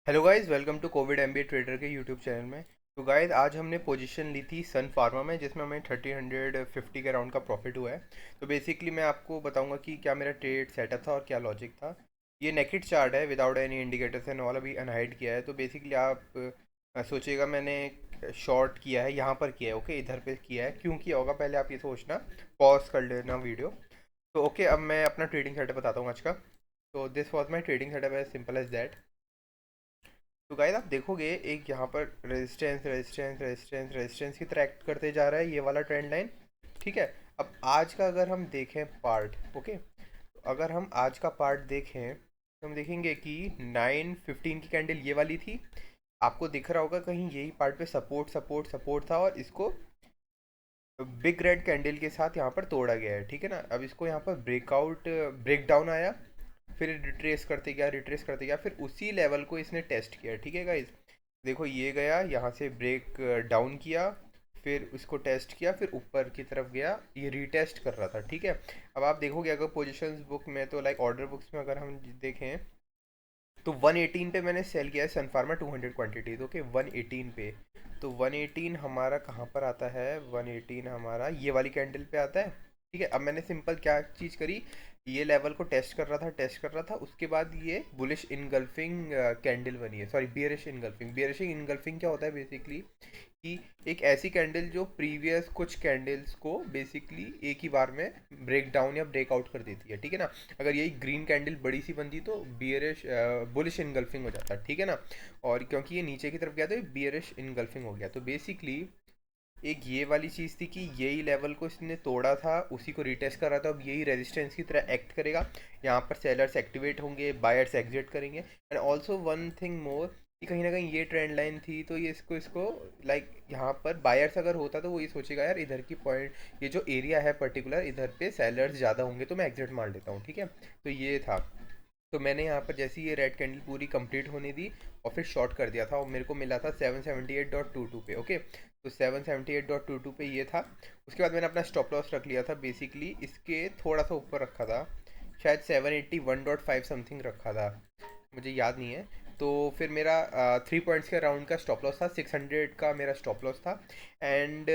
Hello guys, welcome to COVID MBA trader के YouTube channel में। तो गाइस, आज हमने पोजीशन ली थी सन फार्मा में, जिसमें हमें 3050 के राउंड का प्रॉफिट हुआ है। तो बेसिकली मैं आपको बताऊंगा कि क्या मेरा ट्रेड सेटअप था और क्या लॉजिक था। ये नेकेड चार्ट है, without any indicators and all, अभी अनहाइड किया है। तो बेसिकली आप सोचिएगा मैंने शॉर्ट किया है, यहाँ पर किया है। ओके, इधर पे किया है, क्यों किया होगा पहले आप ये सोचना, पॉज कर लेना वीडियो। तो ओके, अब मैं अपना ट्रेडिंग सेटअप बताता हूँ आज का। तो this was my trading setup, as simple as that. तो गाइस, आप देखोगे एक यहाँ पर रेजिस्टेंस रेजिस्टेंस रेजिस्टेंस रेजिस्टेंस की तरह एक्ट करते जा रहा है ये वाला ट्रेंड लाइन। ठीक है। अब आज का अगर हम देखें पार्ट, ओके, तो अगर हम आज का पार्ट देखें तो हम देखेंगे कि 9:15 की कैंडल ये वाली थी। आपको दिख रहा होगा कहीं यही पार्ट पे सपोर्ट सपोर्ट सपोर्ट था, और इसको बिग रेड कैंडल के साथ यहाँ पर तोड़ा गया है। ठीक है ना। अब इसको यहाँ पर ब्रेकआउट ब्रेक डाउन आया, फिर रिट्रेस करते गया, फिर उसी लेवल को इसने टेस्ट किया। ठीक है गाइज, देखो ये गया यहाँ से ब्रेक डाउन किया, फिर उसको टेस्ट किया, फिर ऊपर की तरफ गया, ये रीटेस्ट कर रहा था। ठीक है। अब आप देखोगे अगर पोजीशंस बुक में, तो लाइक ऑर्डर बुक्स में अगर हम देखें तो 118 पे मैंने सेल किया है सनफार्मा 200 क्वांटिटीज। ओके, 118 पे। तो 118 हमारा कहाँ पर आता है? 118 हमारा ये वाली कैंडल पे आता है। ठीक है। अब मैंने सिंपल क्या चीज़ करी, ये लेवल को टेस्ट कर रहा था, उसके बाद ये बुलिश इनगल्फिंग कैंडल बनी है। सॉरी, बियरिश इनगल्फिंग क्या होता है बेसिकली, कि एक ऐसी कैंडल जो प्रीवियस कुछ कैंडल्स को बेसिकली एक ही बार में ब्रेक डाउन या ब्रेकआउट कर देती है। ठीक है ना। अगर यही ग्रीन कैंडल बड़ी सी बनती तो बियरिश बुलिश इनगल्फिंग हो जाता। ठीक है ना। और क्योंकि ये नीचे की तरफ गया तो ये बियरिश इनगल्फिंग हो गया। तो बेसिकली एक ये वाली चीज़ थी कि यही लेवल को इसने तोड़ा था, उसी को रिटेस्ट कर रहा था। अब यही रेजिस्टेंस की तरह एक्ट करेगा। यहाँ पर सेलर्स एक्टिवेट होंगे, बायर्स एग्जिट करेंगे। And also one thing more, कि कहीं ना कहीं ये ट्रेंड लाइन थी, तो ये इसको इसको लाइक यहाँ पर बायर्स अगर होता तो वो ये सोचेगा यार इधर की पॉइंट, ये जो एरिया है पर्टिकुलर, इधर पे सेलर्स ज़्यादा होंगे तो मैं एग्जिट मार लेता हूँ। ठीक है। तो ये था। तो मैंने यहाँ पर जैसे ये रेड कैंडल पूरी कंप्लीट होने दी और फिर शॉर्ट कर दिया था, और मेरे को मिला था 778.22 पे। ओके, तो 778.22 पे ये था। उसके बाद मैंने अपना स्टॉप लॉस रख लिया था, बेसिकली इसके थोड़ा सा ऊपर रखा था, शायद 781.5 समथिंग रखा था, मुझे याद नहीं है। तो फिर मेरा 3 पॉइंट्स के राउंड का स्टॉप लॉस था, 600 का मेरा स्टॉप लॉस था। एंड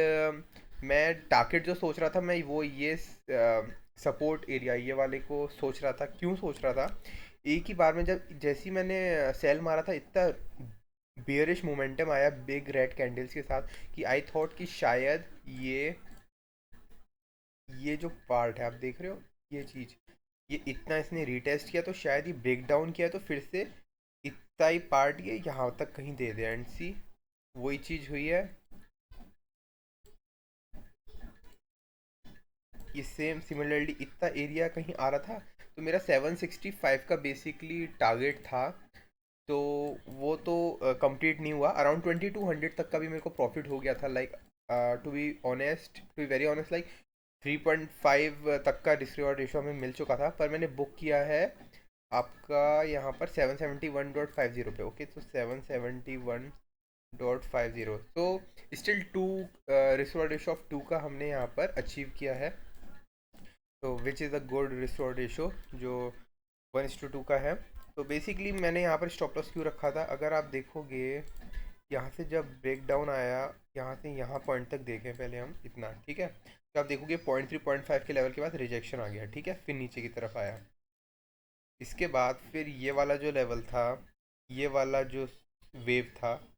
मैं टारगेट जो सोच रहा था, मैं वो ये सपोर्ट एरिया ये वाले को सोच रहा था। क्यों सोच रहा था? एक ही बार में जब जैसे ही मैंने सेल मारा था, इतना बेयरिश मोमेंटम आया बिग रेड कैंडल्स के साथ, कि आई थॉट कि शायद ये जो पार्ट है आप देख रहे हो, ये चीज़, ये इतना इसने रीटेस्ट किया तो शायद ये ब्रेक डाउन किया तो फिर से इतना ही पार्ट ये यहाँ तक कहीं दे दे। एंड सी, वही चीज़ हुई है। ये सेम सिमिलरली इतना एरिया कहीं आ रहा था। तो मेरा 765 का बेसिकली टारगेट था। तो वो तो कंप्लीट नहीं हुआ। अराउंड 2200 तक का भी मेरे को प्रॉफिट हो गया था, like to be very honest, like 3.5 तक का रिस्क रिवॉर्ड रेशो हमें मिल चुका था। पर मैंने बुक किया है आपका यहाँ पर 771.50 पे। ओके, तो 771.50, तो still to risk reward ratio of 2 का हमने यहाँ पर अचीव किया है। तो which is a good risk ratio, जो 1:2 का है। तो बेसिकली मैंने यहाँ पर स्टॉप लॉस क्यों रखा था, अगर आप देखोगे यहाँ से जब ब्रेक डाउन आया, यहाँ से यहाँ पॉइंट तक देखें पहले हम इतना। ठीक है। तो आप देखोगे 0.3 0.5 के लेवल के बाद रिजेक्शन आ गया। ठीक है, फिर नीचे की तरफ आया। इसके बाद फिर ये वाला जो लेवल था, ये वाला जो वेव था,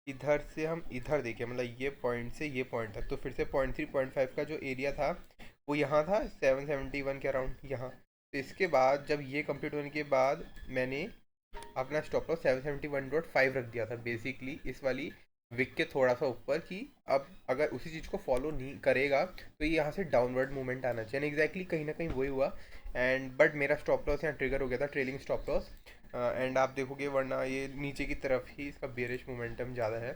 इधर से हम इधर देखें, मतलब ये पॉइंट से ये पॉइंट तक, तो फिर से 0.3 0.5 का जो एरिया था वो यहाँ था 771 के अराउंड यहाँ। तो इसके बाद जब ये कंप्लीट होने के बाद मैंने अपना स्टॉप लॉस 771.5 रख दिया था, बेसिकली इस वाली विक के थोड़ा सा ऊपर, कि अब अगर उसी चीज़ को फॉलो नहीं करेगा तो ये यहाँ से डाउनवर्ड मूवमेंट आना चाहिए। एग्जैक्टली कहीं ना कहीं वही हुआ। एंड बट मेरा स्टॉप लॉस यहाँ ट्रिगर हो गया था, ट्रेलिंग स्टॉप लॉस। एंड आप देखोगे वरना ये नीचे की तरफ ही इसका बेरिश मोमेंटम ज़्यादा है।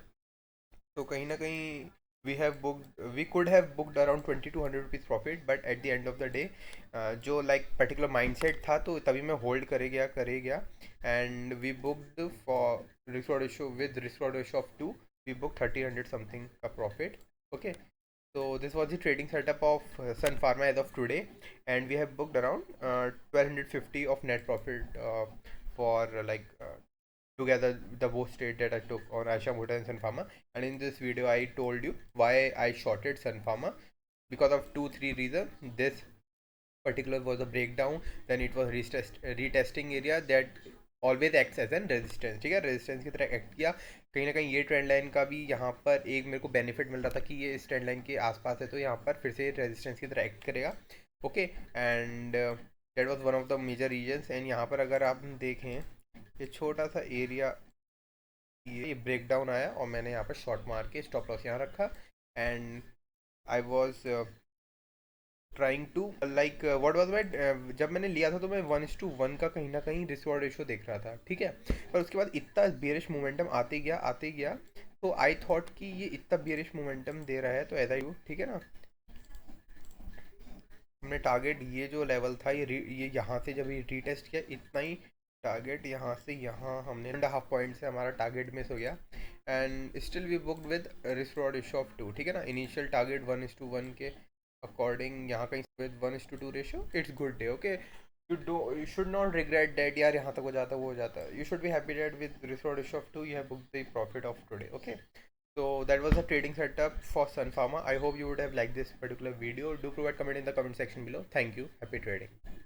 तो कहीं ना कहीं we could have booked around 2200 rupees profit, but at the end of the day जो लाइक पर्टिकुलर माइंडसेट था, तो तभी मैं होल्ड करे गया। And we booked for risk ratio of 2, we book 3000 something का profit. Okay, so this was the trading setup of Sun Pharma as of today, and we have booked around 1250 of net profit for together the both trade that I took on Aisha Motor and Sun Pharma. And in this video I told you why I shorted Sun Pharma, because of 2-3 reasons. This particular was a breakdown, then it was retesting area that always acts as an resistance, ठीक है, resistance की तरह act किया। कहीं ना कहीं ये trend line का भी यहाँ पर एक मेरे को बेनिफिट मिल रहा था कि ये इस ट्रेंड लाइन के आसपास है, तो यहाँ पर फिर से रेजिस्टेंस की तरह एक्ट करेगा। Okay, and that was one of the major reasons. एंड यहाँ पर अगर आप देखें ये छोटा सा एरिया, ये ब्रेक डाउन आया और मैंने यहाँ पर शॉर्ट मार के स्टॉप लॉस यहाँ रखा। And I was trying to like what was my, जब मैंने लिया था तो मैं 1:1 का कहीं ना कहीं रिस्क रिवॉर्ड रेशो देख रहा था, ठीक है। पर उसके बाद इतना बेरिश मोमेंटम आते गया, तो आई थॉट कि ये इतना बेरिश मोमेंटम दे रहा है तो एज आई यू, ठीक है ना। हमने टारगेट ये जो लेवल था ये यहाँ से जब ये रीटेस्ट किया, इतना ही टारगेट यहाँ से यहाँ हमने 1.5 पॉइंट से हमारा टारगेट मिस हो गया। And still we booked with risk reward ratio of 2, ठीक है ना। इनिशियल टारगेट 1:1 के अकॉर्डिंग यहाँ कहीं with 1:2 ratio, it's good day. Okay, you should not regret that यार यहाँ तक हो जाता वो हो जाता। you should be happy that with risk reward ratio of 2 you have booked the profit of today। okay, so that was the trading setup for Sun Pharma. I hope you would have liked this particular video. Do provide comment in the comment section below. Thank you, happy trading।